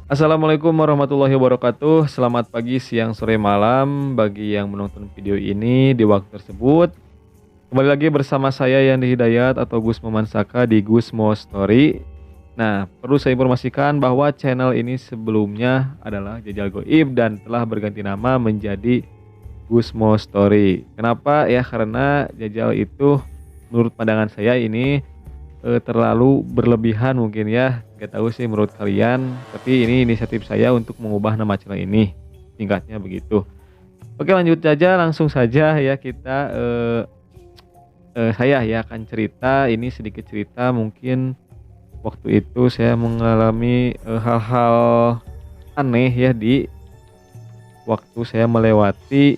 Assalamualaikum warahmatullahi wabarakatuh. Selamat pagi, siang, sore, malam bagi yang menonton video ini di waktu tersebut. Kembali lagi bersama saya Yandi Hidayat atau Gus Memansaka di Gusmo Story. Nah, perlu saya informasikan bahwa channel ini sebelumnya adalah Jajal Goib dan telah berganti nama menjadi Gusmo Story. Kenapa? Ya karena Jajal itu menurut pandangan saya ini terlalu berlebihan mungkin ya, nggak tahu sih menurut kalian, tapi ini inisiatif saya untuk mengubah nama channel ini, singkatnya begitu. Oke lanjut saja, langsung saja ya kita, saya ya akan cerita, ini sedikit cerita mungkin waktu itu saya mengalami, hal-hal aneh ya di waktu saya melewati,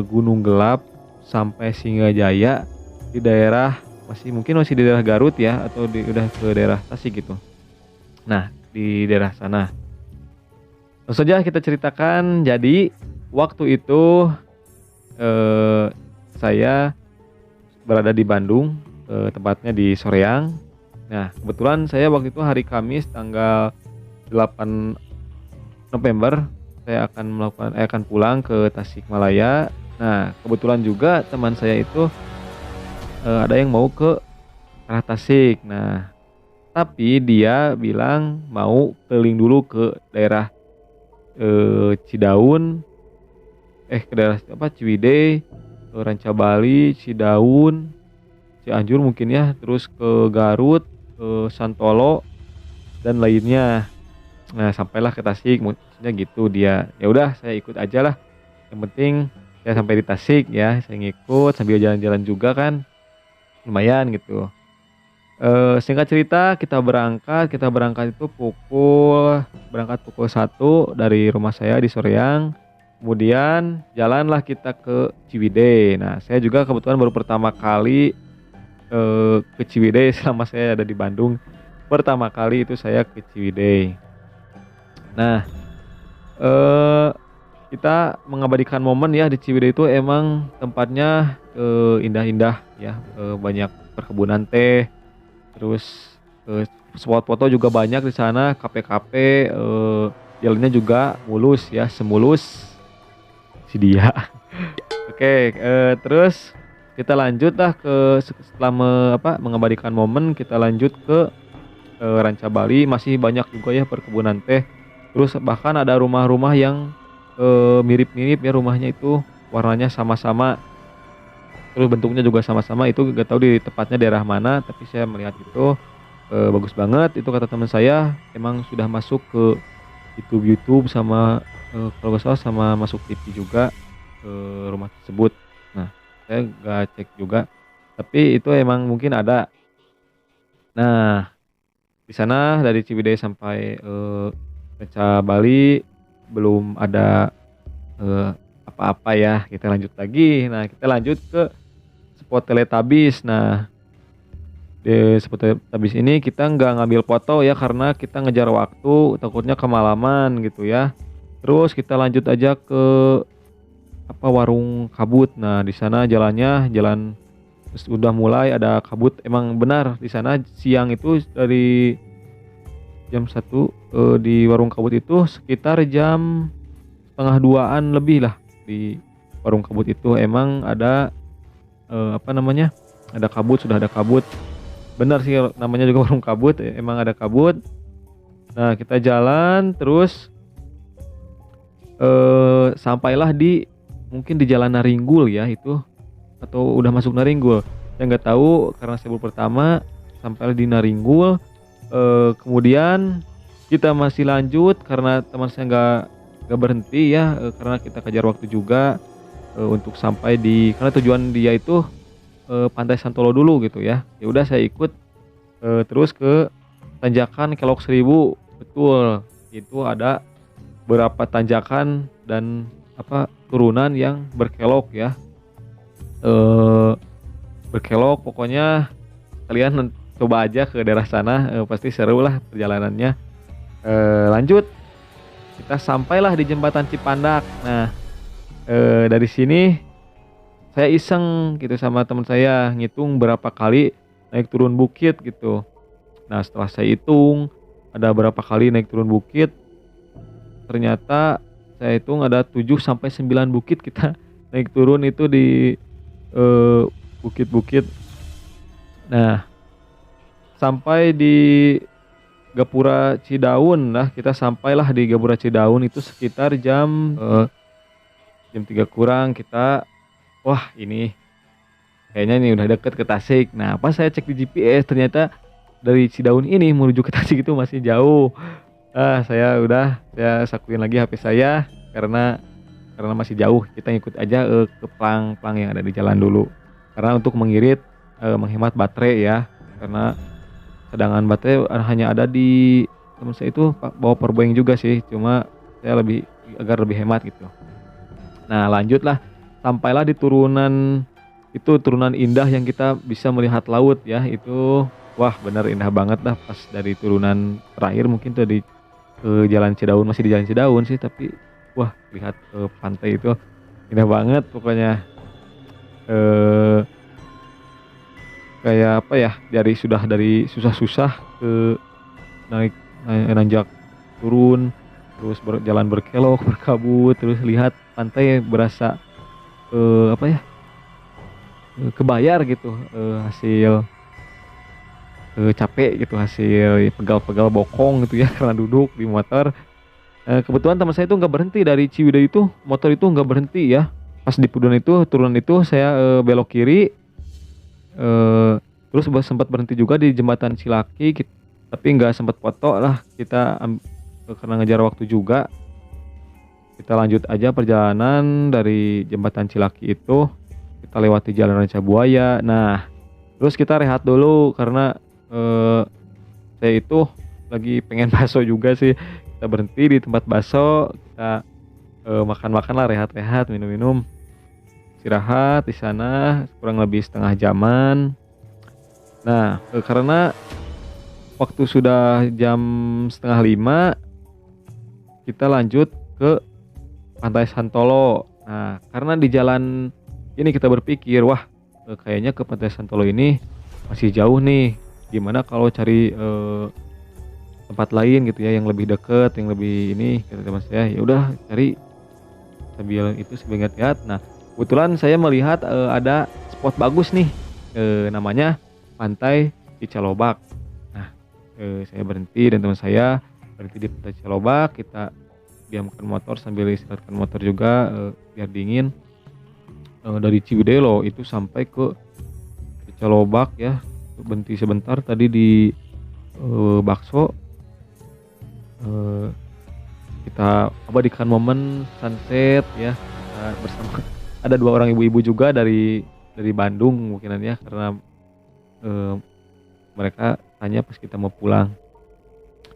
Gunung Gelap sampai Singgajaya di daerah masih di daerah Garut ya atau udah ke daerah Tasik gitu. Nah, di daerah sana. Langsung saja kita ceritakan. Jadi waktu itu, eee, saya berada di Bandung, tepatnya di Soreang. Nah, kebetulan saya waktu itu hari Kamis tanggal 8 November, saya akan pulang ke Tasikmalaya. Nah, kebetulan juga teman saya itu, ada yang mau ke arah Tasik. Nah, tapi dia bilang mau keliling dulu ke daerah, Cidaun, ke daerah apa, Ciwidey, Rancabali, Cidaun, Cianjur mungkin ya, terus ke Garut, ke Santolo, dan lainnya. Nah, sampailah ke Tasik, maksudnya gitu dia. Ya udah saya ikut aja lah, yang penting saya sampai di Tasik ya, saya ngikut sambil jalan-jalan juga kan, lumayan gitu. Singkat cerita kita berangkat itu pukul 1 dari rumah saya di Soreang, kemudian jalanlah kita ke Ciwidey. Nah, saya juga kebetulan baru pertama kali, ke Ciwidey selama saya ada di Bandung, pertama kali itu saya ke Ciwidey. Nah, eee, kita mengabadikan momen ya di Ciwidey itu emang tempatnya, indah-indah ya, banyak perkebunan teh. Terus, spot foto juga banyak di sana, kafe-kafe, jalannya juga mulus ya, semulus si dia. Oke, terus kita lanjutlah setelah mengabadikan momen, kita lanjut ke, Ranca Bali, masih banyak juga ya perkebunan teh. Terus bahkan ada rumah-rumah yang, mirip-mirip ya rumahnya itu, warnanya sama-sama, terus bentuknya juga sama-sama, itu nggak tahu di tepatnya daerah mana, tapi saya melihat itu. Bagus banget itu kata teman saya, emang sudah masuk ke YouTube sama, kalau nggak salah sama masuk TV juga, rumah tersebut. Nah, saya nggak cek juga, tapi itu emang mungkin ada. Nah, di sana dari Ciwidey sampai, Ranca Bali belum ada, eee, apa-apa ya, kita lanjut lagi. Nah, kita lanjut ke spot Teletubbies. Nah, di spot habis ini kita nggak ngambil foto ya karena kita ngejar waktu, takutnya kemalaman gitu ya. Terus kita lanjut aja ke warung kabut. Nah, di sana jalan terus udah mulai ada kabut, emang benar di sana siang itu dari jam 1, di warung kabut itu sekitar jam setengah 2-an lebih lah di warung kabut itu emang ada, ada kabut, sudah ada kabut. Benar sih namanya juga warung kabut, emang ada kabut. Nah, kita jalan terus, sampailah mungkin di Jalan Naringgul ya itu, atau udah masuk Naringgul. Saya nggak tahu karena saya baru pertama, sampailah di Naringgul, kemudian kita masih lanjut karena teman saya nggak berhenti ya, karena kita kejar waktu juga, untuk sampai karena tujuan dia itu, Pantai Santolo dulu gitu ya. Ya udah saya ikut, terus ke tanjakan Kelok Seribu, betul, itu ada beberapa tanjakan dan turunan yang berkelok ya, eee, berkelok pokoknya kalian coba aja ke daerah sana, pasti seru lah perjalanannya. Lanjut, kita sampailah di Jembatan Cipandak. Nah, dari sini saya iseng gitu sama teman saya, ngitung berapa kali naik turun bukit gitu. Nah, setelah saya hitung ada berapa kali naik turun bukit, ternyata saya hitung ada 7 sampai 9 bukit kita naik turun itu di, eee, bukit-bukit. Nah, sampai di Gapura Cidaun lah, kita sampailah di Gapura Cidaun itu sekitar jam 3 kurang kita, wah ini kayaknya ini udah deket ke Tasik. Nah, pas saya cek di GPS ternyata dari Cidaun ini menuju ke Tasik itu masih jauh. Saya sakuin lagi HP saya karena masih jauh, kita ngikut aja, ke plang-plang yang ada di jalan dulu. Karena untuk menghemat baterai ya, karena cadangan baterai hanya ada di temen saya itu bawa powerbank juga sih, cuma saya agar lebih hemat gitu. Nah lanjutlah, sampailah di turunan, itu turunan indah yang kita bisa melihat laut ya, itu wah bener indah banget dah pas dari turunan terakhir mungkin tuh jalan Cidaun, masih di jalan Cidaun sih, tapi wah lihat ke pantai itu indah banget pokoknya. Eee, Kayak apa ya, dari susah-susah ke naik nanjak turun, terus jalan berkelok, berkabut, terus lihat pantai berasa, apa ya, kebayar gitu, hasil, capek gitu, hasil pegal-pegal bokong gitu ya karena duduk di motor. Kebetulan teman saya itu nggak berhenti dari Ciwidey itu, motor itu nggak berhenti ya. Pas di turunan itu saya, belok kiri, eee, terus sempat berhenti juga di jembatan Cilaki tapi nggak sempet foto lah, karena ngejar waktu juga. Kita lanjut aja perjalanan dari jembatan Cilaki itu, kita lewati Jalan Ranca Buaya. Nah, terus kita rehat dulu karena, saya itu lagi pengen bakso juga sih. Kita berhenti di tempat bakso, kita, makan-makan lah, rehat-rehat, minum-minum, istirahat di sana kurang lebih setengah jaman. Nah, karena waktu sudah jam 4:30, kita lanjut ke Pantai Santolo. Nah, karena di jalan ini kita berpikir, wah, kayaknya ke Pantai Santolo ini masih jauh nih, gimana kalau cari, tempat lain gitu ya yang lebih deket, yang lebih ini, kata teman saya. Ya udah cari sambil ingat-ingat. Nah, kebetulan saya melihat, ada spot bagus nih, namanya Pantai Cicalobak. Nah, saya berhenti dan teman saya berhenti di Pantai Cicalobak, kita diamkan motor sambil istirahatkan motor juga, biar dingin. Dari Ciwidey loh itu sampai ke Cicalobak ya, berhenti sebentar tadi di, bakso. Kita abadikan momen sunset ya, bersama ada 2 orang ibu-ibu juga dari Bandung mungkinan ya, karena, eee, mereka tanya pas kita mau pulang.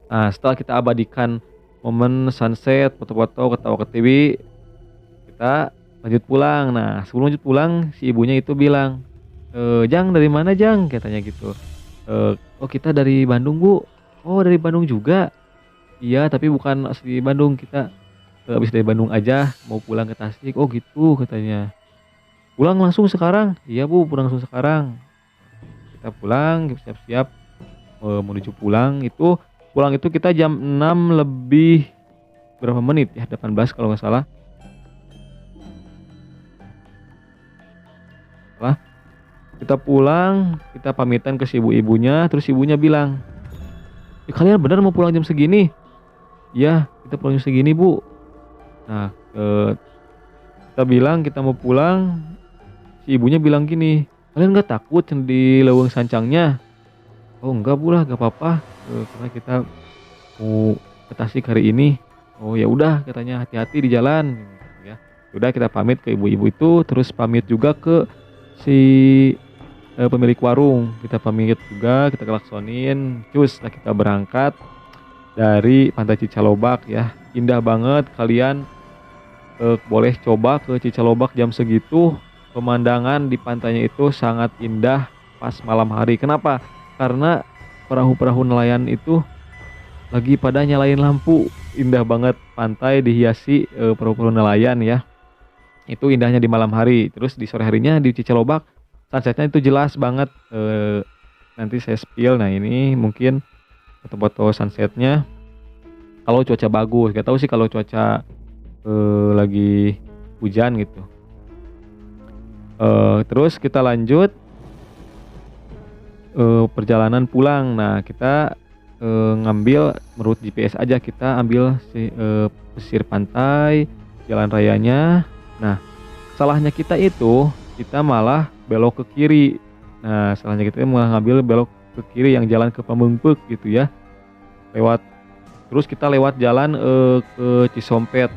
Nah, setelah kita abadikan momen sunset, foto-foto, ketawa-ketiwi, kita lanjut pulang. Nah, sebelum lanjut pulang si ibunya itu bilang, "Jang, dari mana Jang?" Katanya gitu. "Oh kita dari Bandung Bu." "Oh dari Bandung juga?" "Iya tapi bukan asli Bandung, kita, habis dari Bandung aja mau pulang ke Tasik." "Oh gitu," katanya. "Pulang langsung sekarang?" "Iya Bu pulang langsung sekarang." Kita pulang, siap-siap, menuju pulang itu kita jam 6 lebih berapa menit ya, 18 kalau nggak salah. Lah, kita pulang, kita pamitan ke si ibu-ibunya, terus ibunya bilang, kalian bener mau pulang jam segini?" "Iya, kita pulang jam segini Bu." Nah, kita bilang kita mau pulang, si ibunya bilang gini, "Kalian nggak takut di leuweung sancangnya?" "Oh enggak Bu lah, nggak apa-apa, karena kita mau ke Tasik hari ini." "Oh ya udah," katanya, "hati-hati di jalan," gitu ya. Udah kita pamit ke ibu-ibu itu, terus pamit juga ke si, pemilik warung. Kita pamit juga, kita klaksonin, cus lah kita berangkat dari Pantai Cicalobak ya. Indah banget, kalian, boleh coba ke Cicalobak jam segitu, pemandangan di pantainya itu sangat indah pas malam hari. Kenapa? Karena perahu-perahu nelayan itu lagi pada nyalain lampu, indah banget pantai dihiasi, perahu-perahu nelayan ya. Itu indahnya di malam hari. Terus di sore harinya di Cicalobak, sunset-nya itu jelas banget, nanti saya spill. Nah ini mungkin foto-foto sunset-nya. kalau cuaca bagus, gak tahu sih kalau cuaca, lagi hujan gitu. Terus kita lanjut, perjalanan pulang. Nah kita, ngambil menurut GPS aja, kita ambil pesisir pantai, jalan rayanya. Nah, salahnya kita itu, kita malah belok ke kiri. Nah, salahnya kita malah ngambil belok ke kiri yang jalan ke Pamengpeuk gitu ya, lewat terus kita lewat jalan, ke Cisompet.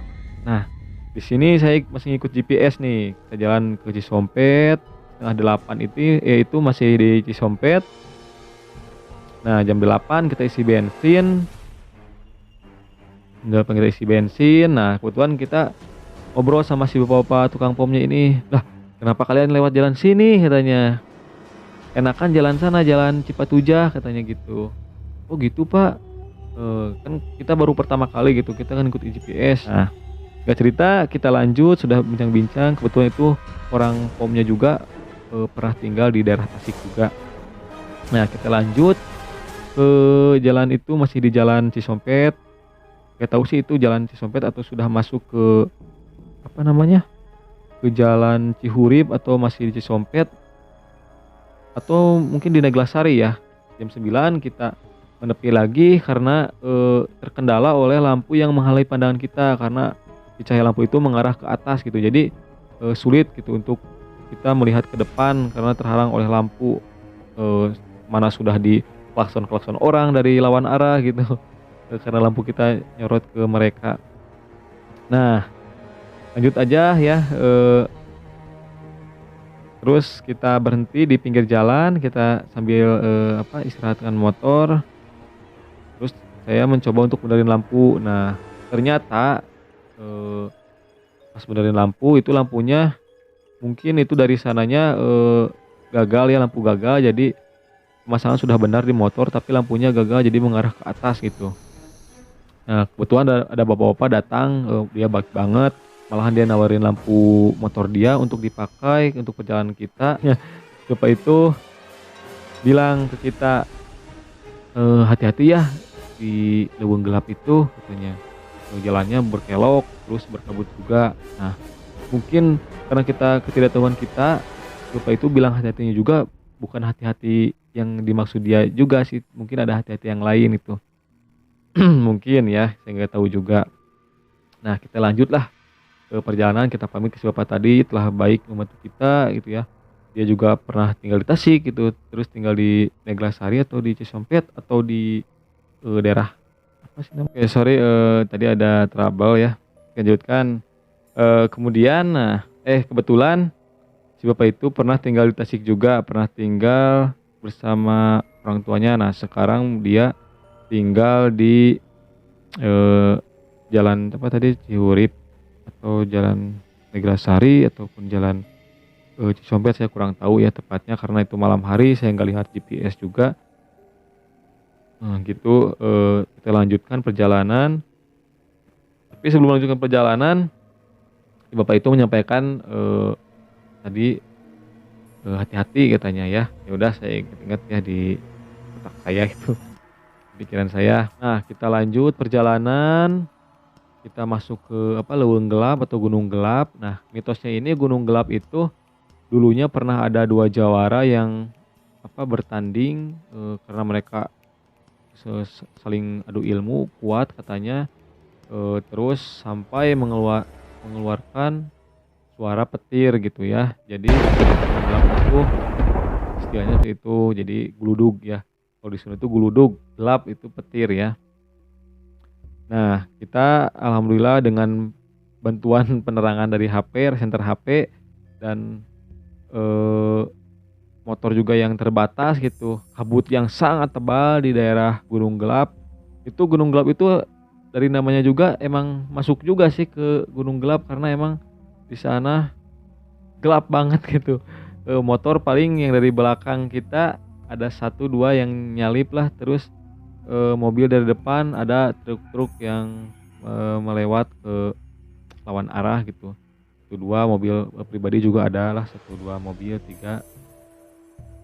Nah, di sini saya masih ngikut GPS nih, kita jalan ke Cisompet, setengah delapan itu masih di Cisompet. Nah, jam 8 kita isi bensin, nah kebetulan kita ngobrol sama si bapak-bapak tukang pomnya ini, "Lah, kenapa kalian lewat jalan sini?" katanya. "Enakan jalan sana, jalan Cipatujah," katanya gitu. "Oh gitu Pak, kan kita baru pertama kali gitu, kita kan ikut GPS." Nah, singkat cerita kita lanjut, sudah bincang-bincang, kebetulan itu orang pomnya juga, pernah tinggal di daerah Tasik juga. Nah, kita lanjut ke jalan itu, masih di jalan Cisompet, nggak tahu sih itu jalan Cisompet atau sudah masuk ke, apa namanya, ke jalan Cihurib atau masih di Cisompet, atau mungkin di Neglasari ya. Jam 9 kita menepi lagi karena, terkendala oleh lampu yang menghalangi pandangan kita, karena si cahaya lampu itu mengarah ke atas gitu. Jadi, sulit gitu untuk kita melihat ke depan karena terhalang oleh lampu, mana sudah di klakson-klakson orang dari lawan arah gitu, karena lampu kita nyorot ke mereka. Nah, lanjut aja ya, terus kita berhenti di pinggir jalan, kita sambil, istirahatkan motor, terus saya mencoba untuk benerin lampu. Nah, ternyata, eee, pas benerin lampu itu lampunya mungkin itu dari sananya, gagal ya, lampu gagal, jadi pemasangan sudah benar di motor tapi lampunya gagal jadi mengarah ke atas gitu. Nah, kebetulan ada bapak-bapak datang, dia baik banget, malahan dia nawarin lampu motor dia untuk dipakai untuk perjalanan kita. Bapak itu bilang ke kita, "Hati-hati ya di leuweung gelap itu," katanya, "jalannya berkelok terus berkabut juga." Nah, mungkin karena ketidaktahuan kita, Bapak itu bilang hati-hatinya juga bukan hati-hati yang dimaksud dia juga sih, mungkin ada hati-hati yang lain itu. Mungkin ya, saya nggak tahu juga. Nah, kita lanjutlah ke perjalanan, kita pamit ke si bapak tadi, telah baik membantu kita gitu ya. Dia juga pernah tinggal di Tasik gitu, terus tinggal di Neglasari atau di Cisompet atau di, daerah apa sih namanya, sorry, tadi ada trouble ya. Lanjutkan, kemudian kebetulan si bapak itu pernah tinggal di Tasik juga, pernah tinggal bersama orang tuanya. Nah, sekarang dia tinggal di, eee, jalan apa tadi, Cihurib atau jalan Neglasari ataupun jalan, Cisompet, saya kurang tahu ya tepatnya karena itu malam hari, saya nggak lihat GPS juga. Nah gitu, kita lanjutkan perjalanan, tapi sebelum melanjutkan perjalanan, si bapak itu menyampaikan, tadi, hati-hati katanya ya. Ya udah saya inget-inget ya di otak saya itu, pikiran saya. Nah, kita lanjut perjalanan, kita masuk ke apa, Leuweung Gelap atau Gunung Gelap. Nah, mitosnya ini Gunung Gelap itu dulunya pernah ada 2 jawara yang apa, bertanding, karena mereka saling adu ilmu kuat katanya, terus sampai mengeluarkan suara petir gitu ya. Jadi Gunung Gelap itu istilahnya seperti itu, jadi gludug ya. Kalau di Sunda itu gludug, gelap itu petir ya. Nah, kita alhamdulillah dengan bantuan penerangan dari HP, resenter HP dan, eee, motor juga yang terbatas gitu, kabut yang sangat tebal di daerah Gunung Gelap. Itu Gunung Gelap itu dari namanya juga emang masuk juga sih ke Gunung Gelap karena emang di sana gelap banget gitu. Motor paling yang dari belakang kita ada satu 2 yang nyalip lah, terus, mobil dari depan ada truk-truk yang, melewat ke lawan arah gitu. 1, 2 mobil, pribadi juga ada lah, 1, 2 mobil, 3.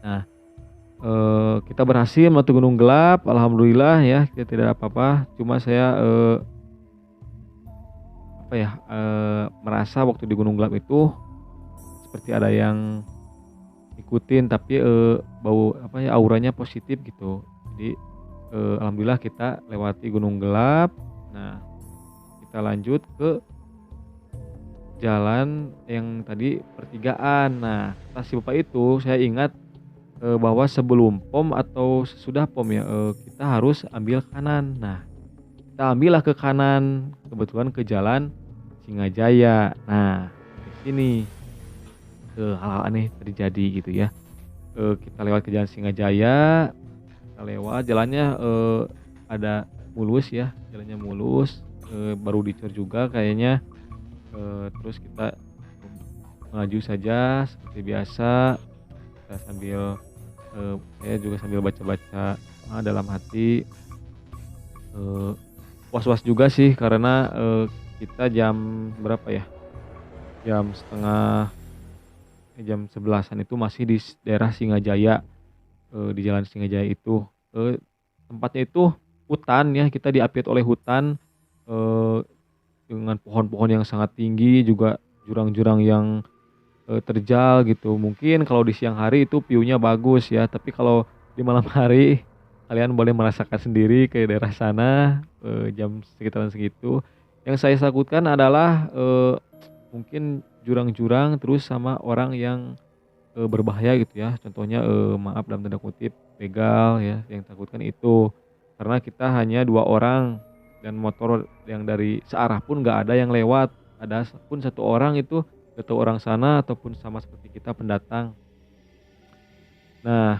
Nah, Kita berhasil menuju Gunung Gelap, alhamdulillah ya, kita tidak ada apa-apa. Cuma saya, apa ya, merasa waktu di Gunung Gelap itu seperti ada yang ngikutin, tapi, bau apa ya, auranya positif gitu. Jadi, alhamdulillah kita lewati Gunung Gelap. Nah, kita lanjut ke jalan yang tadi pertigaan. Nah, kata si bapak itu saya ingat, bahwa sebelum pom atau sesudah pom ya, kita harus ambil kanan. Nah, kita ambillah ke kanan, kebetulan ke jalan Singajaya. Nah, di sini, hal-hal aneh terjadi gitu ya. Kita lewat ke jalan Singajaya, kita lewat jalannya, ada mulus ya, jalannya mulus, baru dicor juga kayaknya, terus kita maju saja seperti biasa, kita sambil, saya juga sambil baca-baca, dalam hati, eee, was-was juga sih karena, kita jam berapa ya, jam setengah jam 11-an itu masih di daerah Singajaya, di jalan Singajaya itu, tempatnya itu hutan ya, kita diapit oleh hutan, eee, dengan pohon-pohon yang sangat tinggi, juga jurang-jurang yang, terjal gitu. Mungkin kalau di siang hari itu view-nya bagus ya, tapi kalau di malam hari kalian boleh merasakan sendiri ke daerah sana, jam sekitaran segitu. Yang saya takutkan adalah, mungkin jurang-jurang terus sama orang yang, berbahaya gitu ya. Contohnya, maaf dalam tanda kutip, begal ya, yang takutkan itu. Karena kita hanya 2 orang dan motor yang dari searah pun nggak ada yang lewat. Ada pun 1 orang itu nggak tahu orang sana ataupun sama seperti kita pendatang. Nah,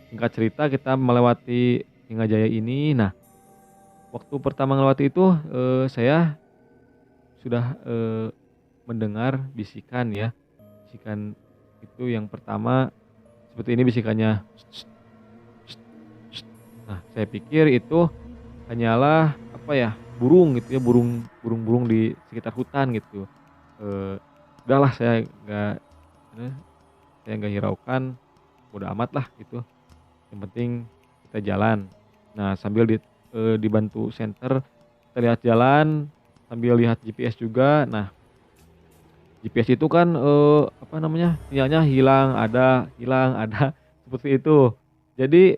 singkat cerita kita melewati Singajaya ini. Nah, waktu pertama melewati itu, saya sudah, mendengar bisikan ya. Bisikan itu yang pertama seperti ini bisikannya. Nah, saya pikir itu hanyalah apa ya, burung gitu ya, burung-burung di sekitar hutan gitu. Eee, Udahlah eh, saya nggak hiraukan, bodo amat lah gitu, yang penting kita jalan. Nah, sambil dibantu senter, kita lihat jalan, sambil lihat GPS juga. Nah, GPS itu kan, apa namanya, sinyalnya hilang, ada, seperti itu. Jadi,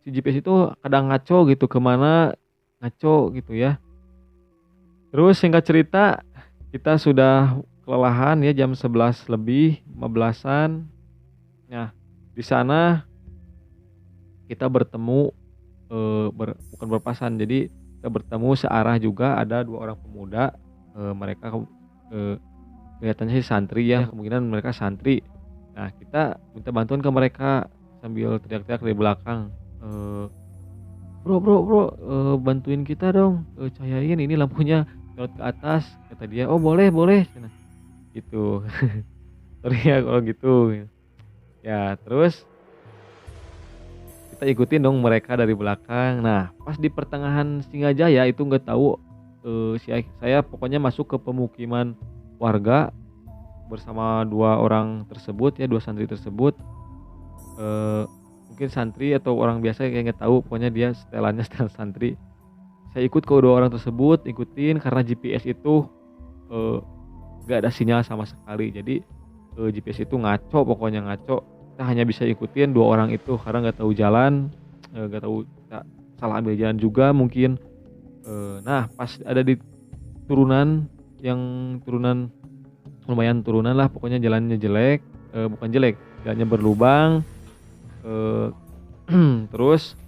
si GPS itu kadang ngaco gitu, ke mana ngaco gitu ya. Terus singkat cerita, kita sudah kelelahan ya jam 11 lebih, 15-an. Nah, di sana kita bertemu, bukan berpapasan, jadi kita bertemu searah juga ada 2 orang pemuda, mereka, eee, kelihatannya sih santri ya, kemungkinan mereka santri. Nah, kita minta bantuan ke mereka sambil teriak-teriak dari belakang, eee, "Bro bro bro, bantuin kita dong, cahayain ini lampunya sorot ke atas," kata dia. "Oh boleh boleh," cenah, gitu. "Sorry ya kalau gitu." Ya terus kita ikutin dong mereka dari belakang. Nah, pas di pertengahan Singajaya itu nggak tahu, saya pokoknya masuk ke pemukiman warga bersama 2 orang tersebut ya, 2 santri tersebut, eee, mungkin santri atau orang biasa kayak nggak tahu, pokoknya dia setelannya setelan santri. Saya ikut ke 2 orang tersebut, ikutin karena GPS itu, eee, nggak ada sinyal sama sekali. Jadi, GPS itu ngaco, pokoknya ngaco. Kita hanya bisa ikutin 2 orang itu karena nggak tahu jalan, nggak tahu kita salah ambil jalan juga mungkin. Nah, pas ada di turunan yang turunan lumayan turunan lah, pokoknya jalannya jelek, bukan jelek, jalannya berlubang, eee, terus,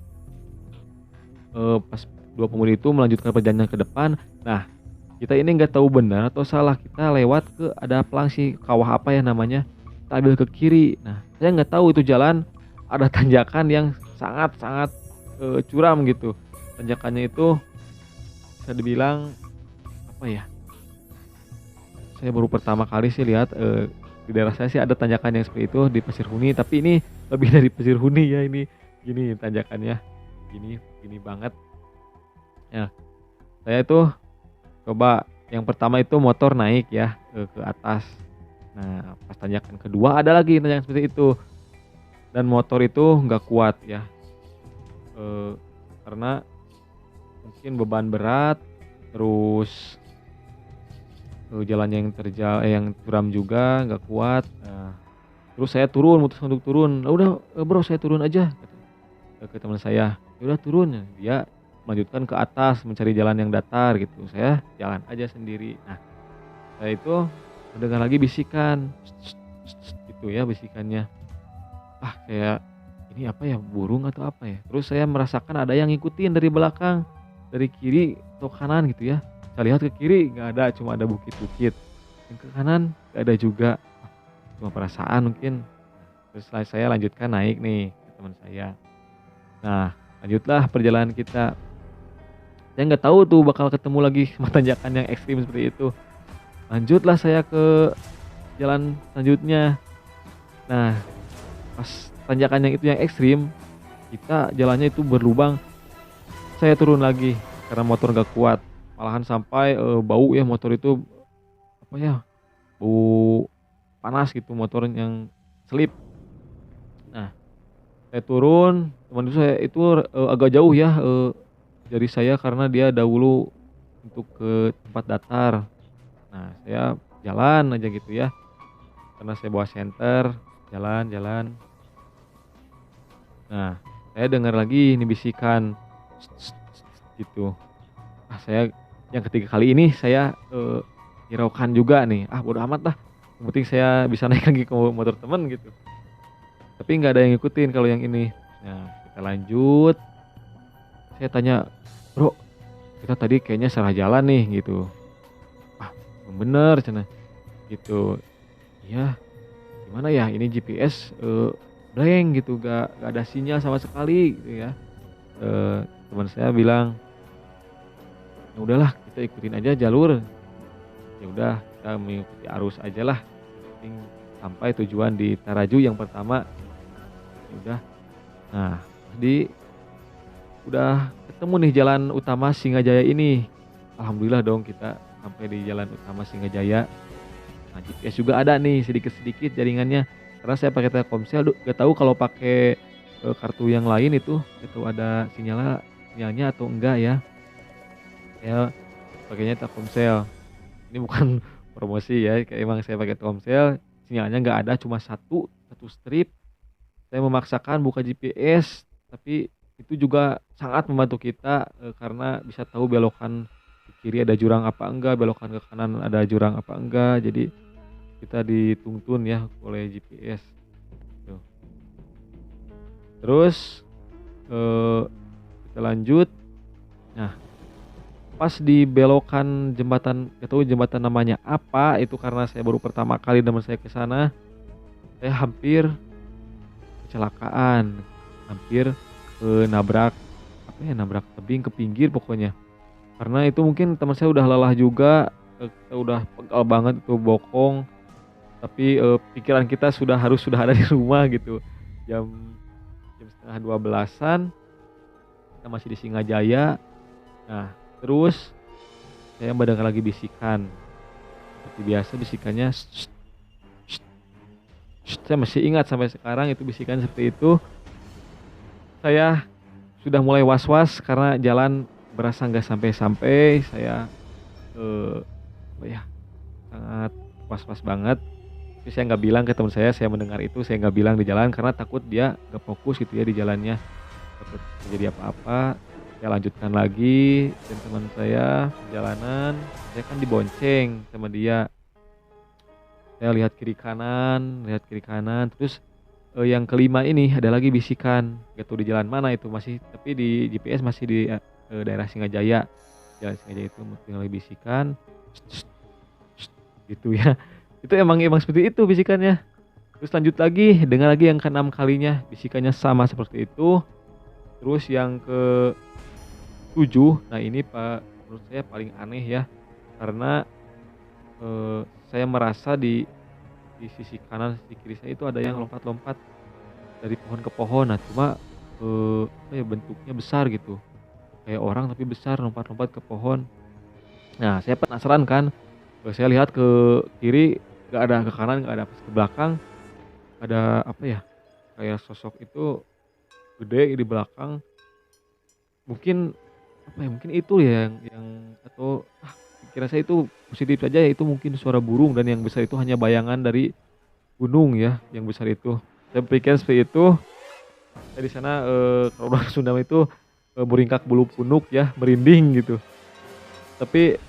pas 2 pemuda itu melanjutkan perjalanan ke depan. Nah, kita ini nggak tahu benar atau salah, kita lewat ke ada pelang sih, kawah apa ya namanya, kita ambil ke kiri. Nah, saya nggak tahu itu jalan ada tanjakan yang sangat-sangat, curam gitu. Tanjakannya itu bisa dibilang apa ya, saya baru pertama kali sih lihat, di daerah saya sih ada tanjakan yang seperti itu di Pasir Huni, tapi ini lebih dari Pasir Huni ya ini, gini tanjakannya, gini gini banget. Ya, saya itu coba yang pertama itu motor naik ya, ke atas. Nah, pas tanjakan kedua ada lagi tanjakan seperti itu. dan motor itu nggak kuat ya, eee, karena mungkin beban berat, terus, jalannya yang curam juga nggak kuat. Nah, terus saya turun, mutusin untuk turun, "Ah, udah, Bro, saya turun aja," ke teman saya. "Ya udah turun," dia melanjutkan ke atas mencari jalan yang datar gitu, saya jalan aja sendiri. Nah, saya itu mendengar lagi bisikan, gitu ya bisikannya. Ah, kayak, ini apa ya, burung atau apa ya? Terus saya merasakan ada yang ngikutin dari belakang, dari kiri atau kanan gitu ya. Saya lihat ke kiri nggak ada, cuma ada bukit-bukit, yang ke kanan nggak ada juga. Ah, cuma perasaan mungkin. Terus saya lanjutkan naik nih ke teman saya. Nah, lanjutlah perjalanan kita. Saya nggak tahu tuh bakal ketemu lagi sama tanjakan yang ekstrim seperti itu. Lanjutlah saya ke jalan selanjutnya. Nah, pas tanjakan yang itu yang ekstrim, kita jalannya itu berlubang, saya turun lagi karena motor nggak kuat. Malahan sampai, bau ya motor itu, apa ya, bau panas gitu motor yang selip. Nah, saya turun, teman saya itu, agak jauh ya, dari saya karena dia dahulu untuk ke tempat datar. Nah, saya jalan aja gitu ya, karena saya bawa senter, jalan jalan. Nah, saya dengar lagi ini bisikan, gitu. Ah, saya yang ketiga kali ini saya, hiraukan juga nih, "Ah, bodo amat lah, yang penting saya bisa naik lagi ke motor temen," gitu. Tapi nggak ada yang ngikutin kalau yang ini. Nah, kita lanjut, saya tanya, "Bro, kita tadi kayaknya salah jalan nih," gitu. "Ah, belum bener," cenah, gitu. "Iya, gimana ya, ini GPS, blank gitu, nggak ada sinyal sama sekali," gitu ya. Teman saya bilang, "Ya udahlah, kita ikutin aja jalur." Ya udah, kita mengikuti arus ajalah, penting sampai tujuan di Taraju yang pertama. Ya udah, nah, di udah ketemu nih jalan utama Singajaya ini. Alhamdulillah dong kita sampai di jalan utama Singajaya. Nah, GPS juga ada nih sedikit-sedikit jaringannya, karena saya pakai Telkomsel, nggak tahu kalau pakai, kartu yang lain itu ada sinyalnya atau enggak ya. Saya pakainya Telkomsel. Ini bukan promosi ya, kayak emang saya pakai Telkomsel, sinyalnya nggak ada, cuma satu strip. Saya memaksakan buka GPS, tapi itu juga sangat membantu kita, karena bisa tahu belokan ke kiri ada jurang apa enggak, belokan ke kanan ada jurang apa enggak. Jadi kita dituntun ya oleh GPS, gitu. Terus, eee, kita lanjut. Nah, pas di belokan jembatan, nggak tahu jembatan namanya apa, itu karena saya baru pertama kali teman saya ke sana, saya hampir kecelakaan, hampir, nabrak, apa ya, nabrak tebing ke pinggir pokoknya. Karena itu mungkin teman saya udah lelah juga, udah pegal banget itu bokong, tapi, pikiran kita sudah ada di rumah gitu. Jam jam setengah 12-an, kita masih di Singajaya. Nah, terus saya mendengar lagi bisikan, seperti biasa bisikannya, saya masih ingat sampai sekarang itu bisikan seperti itu. Saya sudah mulai was-was karena jalan berasa nggak sampai-sampai, saya, apa ya, sangat was-was banget. Tapi saya nggak bilang ke teman saya mendengar itu, saya nggak bilang di jalan karena takut dia nggak fokus gitu ya di jalannya, takut terjadi apa-apa. Saya lanjutkan lagi dan teman saya perjalanan, saya kan dibonceng sama dia. Saya lihat kiri kanan, terus, yang kelima ini ada lagi bisikan, nggak tahu di jalan mana itu, masih tapi di GPS masih di, daerah Singajaya. Jalan Singajaya itu tinggal bisikan, gitu ya. Itu emang emang seperti itu bisikannya. Terus lanjut lagi, dengar lagi yang keenam kalinya, bisikannya sama seperti itu. Terus yang ke-7, nah ini menurut saya paling aneh ya, karena, saya merasa di sisi kanan, sisi kiri saya itu ada yang lompat-lompat dari pohon ke pohon. Nah, cuma, apa ya, bentuknya besar gitu, kayak orang tapi besar lompat-lompat ke pohon. Nah, saya penasaran kan, saya lihat ke kiri nggak ada, ke kanan nggak ada, pas ke belakang ada, apa ya, kayak sosok itu gede di belakang. Mungkin, apa ya, mungkin itu ya yang atau, pikiran saya itu positif saja ya itu mungkin suara burung dan yang besar itu hanya bayangan dari gunung ya, yang besar itu. Saya berpikiran seperti itu, saya di sana, kalau orang Sunda itu, meringkak bulu punuk ya, merinding gitu. Tapi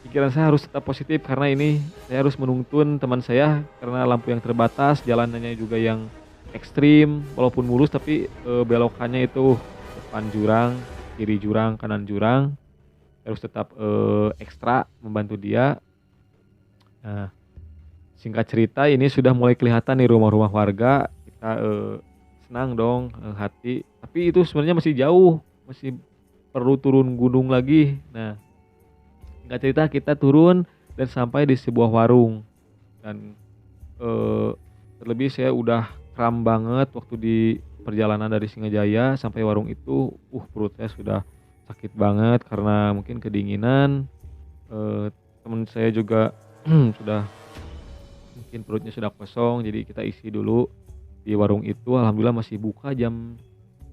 pikiran saya harus tetap positif karena ini saya harus menuntun teman saya karena lampu yang terbatas, jalanannya juga yang ekstrim, walaupun mulus tapi, belokannya itu depan jurang, kiri jurang, kanan jurang, harus tetap, ekstra membantu dia. Nah, singkat cerita ini sudah mulai kelihatan nih rumah-rumah warga, kita, senang dong, hati, tapi itu sebenarnya masih jauh, masih perlu turun gunung lagi. Nah, singkat cerita kita turun dan sampai di sebuah warung dan, eee, terlebih saya udah kram banget waktu di perjalanan dari Singajaya sampai warung itu, perut saya sudah sakit banget karena mungkin kedinginan, temen saya juga sudah mungkin perutnya sudah kosong jadi kita isi dulu di warung itu, alhamdulillah masih buka jam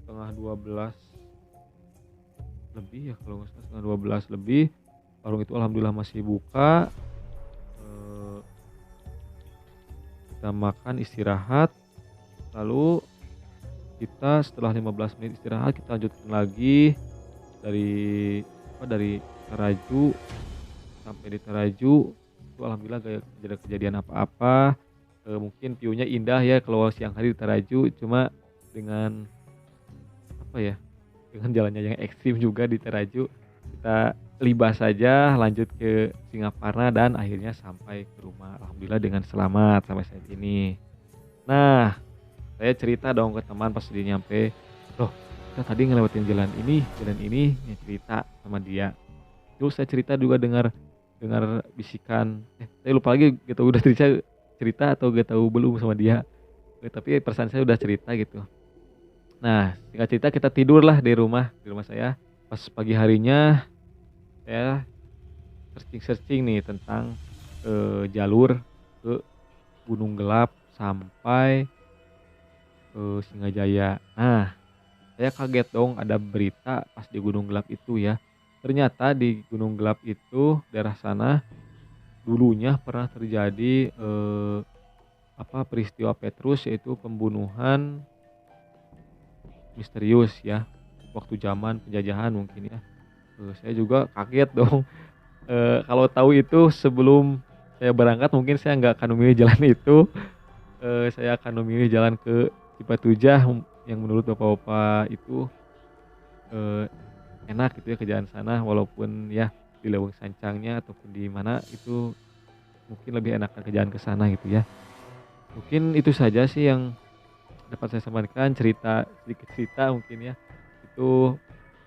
setengah 12 lebih ya kalau nggak salah, setengah 12 lebih, warung itu alhamdulillah masih buka, eee, kita makan istirahat, lalu kita setelah 15 menit istirahat kita lanjutkan lagi dari dari Taraju sampai di Taraju itu alhamdulillah tidak ada kejadian apa-apa, mungkin view-nya indah ya kalau siang hari di Taraju cuma dengan apa ya, dengan jalannya yang ekstrim juga di Taraju, kita libas saja lanjut ke Singaparna dan akhirnya sampai ke rumah alhamdulillah dengan selamat sampai saat ini. Nah, saya cerita dong ke teman pas dia nyampe, "Loh, kita tadi ngelewatin jalan ini," ya cerita sama dia. Terus saya cerita juga dengar dengar bisikan, saya lupa lagi gitu udah cerita cerita atau gak tahu belum sama dia, tapi perasaan saya udah cerita gitu. Nah, singkat cerita kita tidurlah di rumah saya. Pas pagi harinya saya searching-searching nih tentang, jalur ke Gunung Gelap sampai, Singajaya. Nah, saya kaget dong ada berita pas di Gunung Gelap itu ya. Ternyata di Gunung Gelap itu daerah sana dulunya pernah terjadi, peristiwa Petrus yaitu pembunuhan misterius ya, waktu zaman penjajahan mungkin ya. Saya juga kaget dong, kalau tahu itu sebelum saya berangkat mungkin saya nggak akan memilih jalan itu, saya akan memilih jalan ke Cipatujah yang menurut bapak-bapak itu, eee, enak gitu ya ke jalan sana walaupun ya di Leuweung Sancangnya ataupun di mana itu mungkin lebih enakan ke jalan ke sana gitu ya. Mungkin itu saja sih yang dapat saya sampaikan cerita sedikit cerita mungkin ya, itu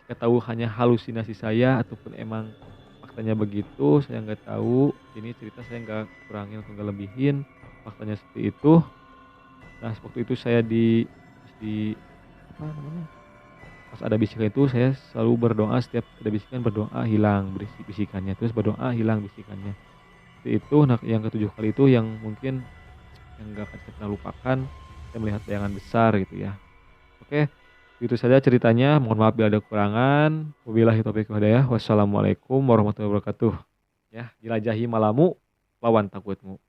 nggak tahu hanya halusinasi saya ataupun emang faktanya begitu, saya nggak tahu. Ini cerita saya nggak kurangin atau nggak lebihin, faktanya seperti itu. Nah, waktu itu saya di apa namanya, pas ada bisikan itu saya selalu berdoa setiap ada bisikan berdoa hilang bisikannya, terus berdoa hilang bisikannya. Seperti itu, nah yang ketujuh kali itu yang mungkin yang nggak akan saya pernah lupakan, saya melihat bayangan besar gitu ya. Oke, itu saja ceritanya, mohon maaf bila ada kekurangan. Wabillahi taufiq wal hidayah. Wassalamualaikum warahmatullahi wabarakatuh. Ya, jelajahi malamu lawan takutmu.